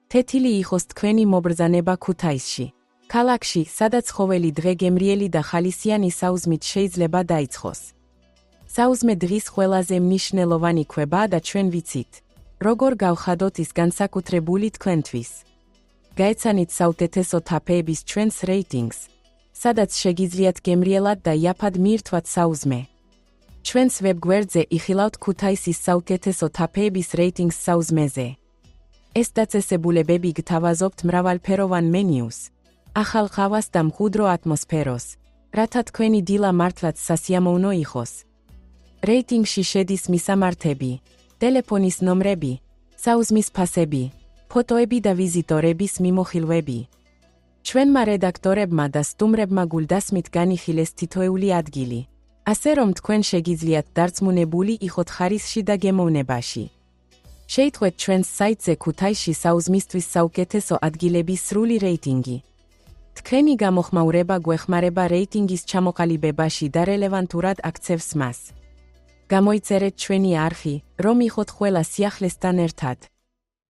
თეთილი იყოს თქვენი მობრძანება ქუთაისში. ქალაქში, სადაც ყოველი დღე გემრიელი და ხალისიანი საუზმით შეიძლება დაიწყოს. საუზმე დღის ყველაზე მნიშვნელოვანი ქვებაა და ჩვენ ვიცით, როგორ გავხადოთ ის განსაკუთრებული თქვენთვის. გაეცანით საუკეთესო თაფეების ჩვენს რეიტინგს, სადაც შეგიძლიათ გემრიელად და იაფად მიირთვათ საუზმე. ჩვენს ვებგვერდზე იხილავთ ქუთაისის საუკეთესო თაფეების რეიტინგს საუზმეზე. ეს დაწესებულებები გთავაზობთ მრავალფეროვან მენიუს, ახალ ყავას და მყუდრო ატმოსფეროს, რათა თქვენი დილა მართლაც სასიამოვნო იყოს. რეიტინგში შედის მისამართები, ტელეფონის ნომრები, საუზმის ფასები, ფოტოები და ვიზიტორების მიმოხილვები. ჩვენმა რედაქტორებმა და სტუმრებმა გულდასმით განიხილეს თითოეული ადგილი, ასე რომ თქვენ შეგიძლიათ დარწმუნებული იყოთ ხარისხში და გემოვნებაში. შეიტყვეთ ჩვენს საიტზე ქუთაისში საუზმისთვის საუკეთესო ადგილების სრული რეიტინგი. თქვენი გამოხმაურება გვეხმარება რეიტინგის ჩამოყალიბებაში და რელევანტურად აქცევს მას. გამოიწერეთ ჩვენი არხი, რომ იყოთ ყველა სიახლესთან ერთად.